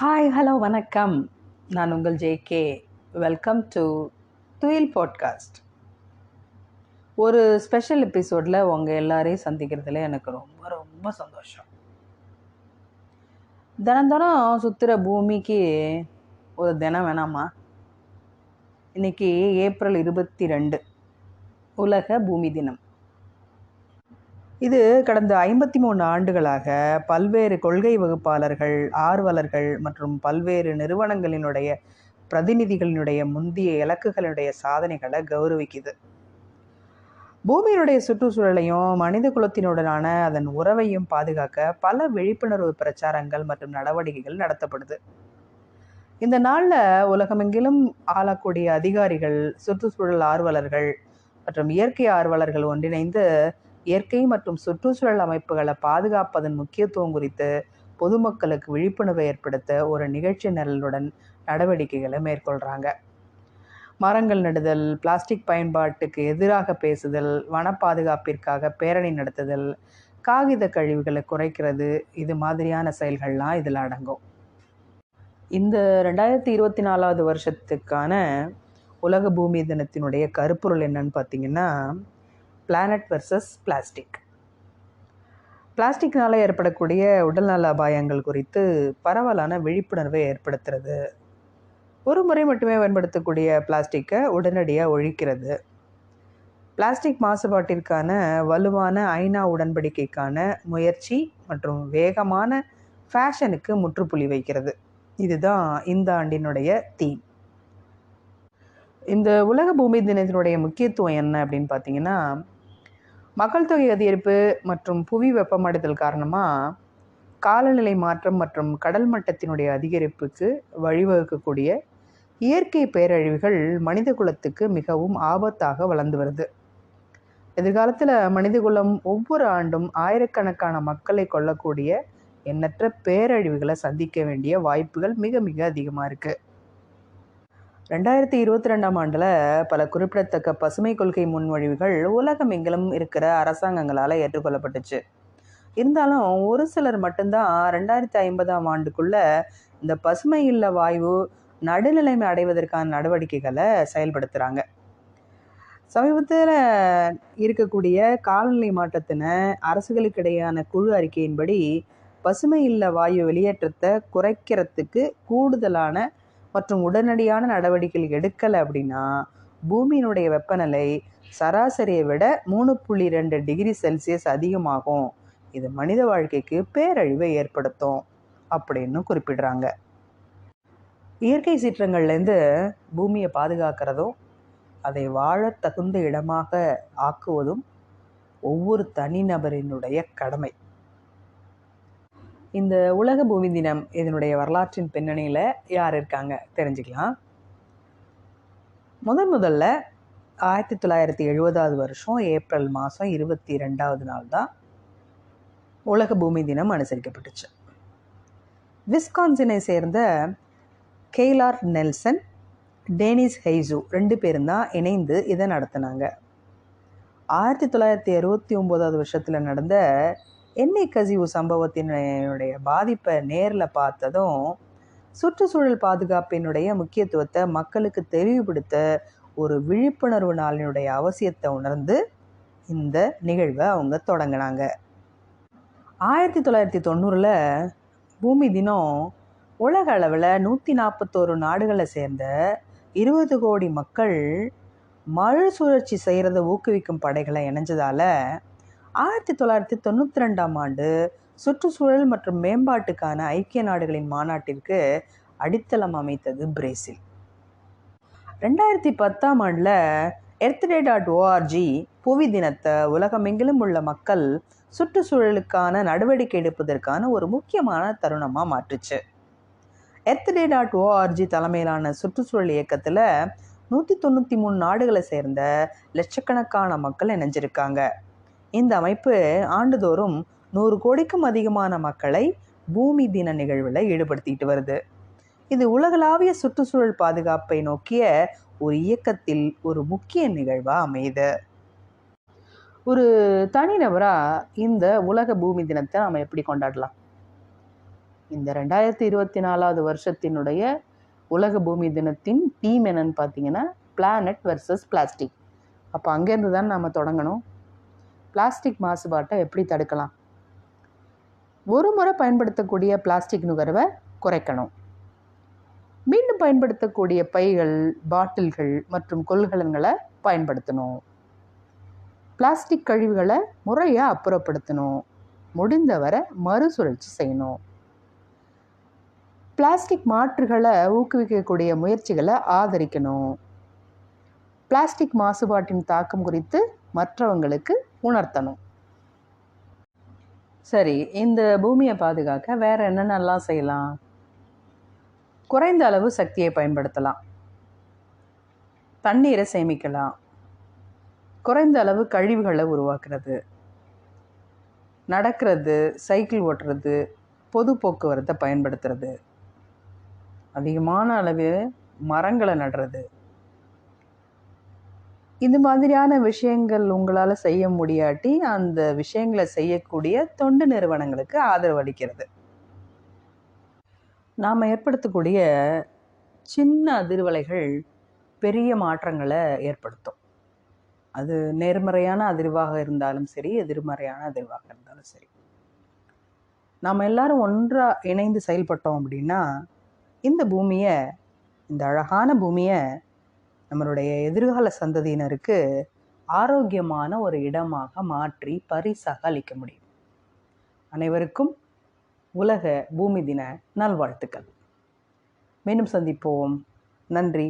Hi hello வணக்கம். நான் உங்கள் ஜேகே. வெல்கம் டு துயில் பாட்காஸ்ட். ஒரு ஸ்பெஷல் எபிசோடில் உங்கள் எல்லாரையும் சந்திக்கிறதுல எனக்கு ரொம்ப ரொம்ப சந்தோஷம். தினம் சுற்றுற பூமிக்கு ஒரு தினம் வேணாமா? இன்னைக்கு ஏப்ரல் 22 உலக பூமி தினம். இது கடந்த 53 ஆண்டுகளாக பல்வேறு கொள்கை வகுப்பாளர்கள், ஆர்வலர்கள் மற்றும் பல்வேறு நிறுவனங்களினுடைய பிரதிநிதிகளினுடைய முந்தைய இலக்குகளினுடைய சாதனைகளை கௌரவிக்குது. பூமியினுடைய சுற்றுச்சூழலையும் மனித குலத்தினுடனான அதன் உறவையும் பாதுகாக்க பல விழிப்புணர்வு பிரச்சாரங்கள் மற்றும் நடவடிக்கைகள் நடத்தப்படுது. இந்த நாளில் உலகமெங்கிலும் ஆளக்கூடிய அதிகாரிகள், சுற்றுச்சூழல் ஆர்வலர்கள் மற்றும் இயற்கை ஆர்வலர்கள் ஒன்றிணைந்து இயற்கை மற்றும் சுற்றுச்சூழல் அமைப்புகளை பாதுகாப்பதன் முக்கியத்துவம் குறித்து பொதுமக்களுக்கு விழிப்புணர்வை ஏற்படுத்த ஒரு நிகழ்ச்சி நிரலுடன் நடவடிக்கைகளை மேற்கொள்கிறாங்க. மரங்கள் நடுதல், பிளாஸ்டிக் பயன்பாட்டுக்கு எதிராக பேசுதல், வன பாதுகாப்பிற்காக பேரணி நடத்துதல், காகித கழிவுகளை குறைக்கிறது, இது மாதிரியான செயல்கள்லாம் இதில் அடங்கும். இந்த 2024 வருஷத்துக்கான உலக பூமி தினத்தினுடைய கருப்பொருள் என்னன்னு பார்த்தீங்கன்னா, பிளானட் வெர்சஸ் பிளாஸ்டிக். பிளாஸ்டிக்னால ஏற்படக்கூடிய உடல்நல அபாயங்கள் குறித்து பரவலான விழிப்புணர்வை ஏற்படுத்துறது, ஒரு முறை மட்டுமே பயன்படுத்தக்கூடிய பிளாஸ்டிக்கை உடனடியாக ஒழிக்கிறது, பிளாஸ்டிக் மாசுபாட்டிற்கான வலுவான ஐநா உடன்படிக்கைக்கான முயற்சி மற்றும் வேகமான ஃபேஷனுக்கு முற்றுப்புள்ளி வைக்கிறது. இதுதான் இந்த ஆண்டினுடைய தீம். இந்த உலக பூமி தினத்தினுடைய முக்கியத்துவம் என்ன அப்படின்னு பார்த்தீங்கன்னா, மக்கள் தொகை அதிகரிப்பு மற்றும் புவி வெப்பமடைதல் காரணமாக காலநிலை மாற்றம் மற்றும் கடல் மட்டத்தினுடைய அதிகரிப்புக்கு வழிவகுக்கக்கூடிய இயற்கை பேரழிவுகள் மனித குலத்துக்கு மிகவும் ஆபத்தாக வளர்ந்து வருது. எதிர்காலத்தில் மனித குலம் ஒவ்வொரு ஆண்டும் ஆயிரக்கணக்கான மக்களை கொல்லக்கூடிய எண்ணற்ற பேரழிவுகளை சந்திக்க வேண்டிய வாய்ப்புகள் மிக மிக அதிகமாக இருக்குது. 2022 ஆண்டில் பல குறிப்பிடத்தக்க பசுமை கொள்கை முன்மொழிவுகள் உலகம் எங்கிலும் இருக்கிற அரசாங்கங்களால் ஏற்றுக்கொள்ளப்பட்டுச்சு. இருந்தாலும் ஒரு சிலர் மட்டும்தான் 2050 ஆண்டுக்குள்ள இந்த பசுமை இல்ல வாயு நடுநிலைமை அடைவதற்கான நடவடிக்கைகளை செயல்படுத்துகிறாங்க. சமீபத்தில் இருக்கக்கூடிய காலநிலை மாற்றத்தின அரசுகளுக்கிடையான குழு அறிக்கையின்படி பசுமை இல்ல வாயு வெளியேற்றத்தை குறைக்கிறதுக்கு கூடுதலான மற்றும் உடனடியான நடவடிக்கைகள் எடுக்கலை அப்படின்னா பூமியினுடைய வெப்பநிலை சராசரியை விட 3.2 டிகிரி செல்சியஸ் அதிகமாகும். இது மனித வாழ்க்கைக்கு பேரழிவை ஏற்படுத்தும் அப்படின்னு குறிப்பிடுறாங்க. இயற்கை சீற்றங்கள்லேருந்து பூமியை பாதுகாக்கிறதும் அதை வாழ தகுந்த இடமாக ஆக்குவதும் ஒவ்வொரு தனிநபரினுடைய கடமை. இந்த உலக பூமி தினம் இதனுடைய வரலாற்றின் பின்னணியில் யார் இருக்காங்க தெரிஞ்சுக்கலாம். முதல்ல 1970 வருஷம் ஏப்ரல் மாதம் 22 நாள் தான் உலக பூமி தினம் அனுசரிக்கப்பட்டுச்சு. விஸ்கான்சினை சேர்ந்த கெய்லார் நெல்சன், டேனிஸ் ஹெய்சு 2 பேரும் தான் இணைந்து இதை நடத்தினாங்க. 1969 வருஷத்தில் நடந்த எண்ணெய் கசிவு சம்பவத்தினுடைய பாதிப்பை நேரில் பார்த்ததும் சுற்றுச்சூழல் பாதுகாப்பினுடைய முக்கியத்துவத்தை மக்களுக்கு தெளிவுபடுத்த ஒரு விழிப்புணர்வு நாளினுடைய அவசியத்தை உணர்ந்து இந்த நிகழ்வை அவங்க தொடங்கினாங்க. 1990 பூமி தினம் உலக அளவில் 141 நாடுகளை சேர்ந்த 20 கோடி மக்கள் மறுசுழற்சி செய்கிறத ஊக்குவிக்கும் படைகளை இணைஞ்சதால 1992 ஆண்டு சுற்றுச்சூழல் மற்றும் மேம்பாட்டுக்கான ஐக்கிய நாடுகளின் மாநாட்டிற்கு அடித்தளம் அமைத்தது பிரேசில். 2010 ஆண்டில் earthday.org புவி தினத்தை உலகமெங்கிலும் உள்ள மக்கள் சுற்றுச்சூழலுக்கான நடவடிக்கை எடுப்பதற்கான ஒரு முக்கியமான தருணமாக மாற்றுச்சு. earthday.org தலைமையிலான சுற்றுச்சூழல் இயக்கத்தில் 193 நாடுகளை சேர்ந்த லட்சக்கணக்கான மக்கள் இணைஞ்சிருக்காங்க. இந்த அமைப்பு ஆண்டுதோறும் 100 கோடிக்கும் அதிகமான மக்களை பூமி தின நிகழ்வில் ஈடுபடுத்திட்டு வருது. இது உலகளாவிய சுற்றுச்சூழல் பாதுகாப்பை நோக்கிய ஒரு இயக்கத்தில் ஒரு முக்கிய நிகழ்வாக அமையுது. ஒரு தனிநபராக இந்த உலக பூமி தினத்தை நம்ம எப்படி கொண்டாடலாம்? இந்த 2024வது வருஷத்தினுடைய உலக பூமி தினத்தின் தீம் என்னன்னு பார்த்தீங்கன்னா பிளானட் வெர்சஸ் பிளாஸ்டிக். அப்போ அங்கேருந்து தான் நாம் தொடங்கணும். பிளாஸ்டிக் மாசுபாட்டை எப்படி தடுக்கலாம்? ஒரு முறை பயன்படுத்தக்கூடிய பிளாஸ்டிக் நுகர்வை குறைக்கணும். மீண்டும் பயன்படுத்தக்கூடிய பைகள், பாட்டில்கள் மற்றும் கொள்கலன்களை பயன்படுத்தணும். பிளாஸ்டிக் கழிவுகளை முறையாக அப்புறப்படுத்தணும். முடிந்தவரை மறுசுழற்சி செய்யணும். பிளாஸ்டிக் மாற்றுகளை ஊக்குவிக்கக்கூடிய முயற்சிகளை ஆதரிக்கணும். பிளாஸ்டிக் மாசுபாட்டின் தாக்கம் குறித்து மற்றவங்களுக்கு உணர்த்தணும். சரி, இந்த பூமியை பாதுகாக்க வேற என்னென்னலாம் செய்யலாம்? குறைந்த அளவு சக்தியை பயன்படுத்தலாம். தண்ணீரை சேமிக்கலாம். குறைந்த அளவு கழிவுகளை உருவாக்குறது. நடக்கிறது, சைக்கிள் ஓட்டுறது, பொது போக்குவரத்தை பயன்படுத்துறது. அதிகமான அளவு மரங்களை நடுறது. இந்த மாதிரியான விஷயங்கள் உங்களால் செய்ய முடியாட்டி அந்த விஷயங்களை செய்யக்கூடிய தொண்டு நிறுவனங்களுக்கு ஆதரவு அளிக்கிறது. நாம் ஏற்படுத்தக்கூடிய சின்ன அதிர்வலைகள் பெரிய மாற்றங்களை ஏற்படுத்தும். அது நேர்மறையான அதிர்வாக இருந்தாலும் சரி, எதிர்மறையான அதிர்வாக இருந்தாலும் சரி. நாம் எல்லாரும் ஒன்றாக இணைந்து செயல்பட்டோம் அப்படின்னா இந்த பூமியை, இந்த அழகான பூமியை நம்மளுடைய எதிர்கால சந்ததியினருக்கு ஆரோக்கியமான ஒரு இடமாக மாற்றி பரிசாக அளிக்க முடியும். அனைவருக்கும் உலக பூமி தின நல்வாழ்த்துக்கள். மீண்டும் சந்திப்போம். நன்றி.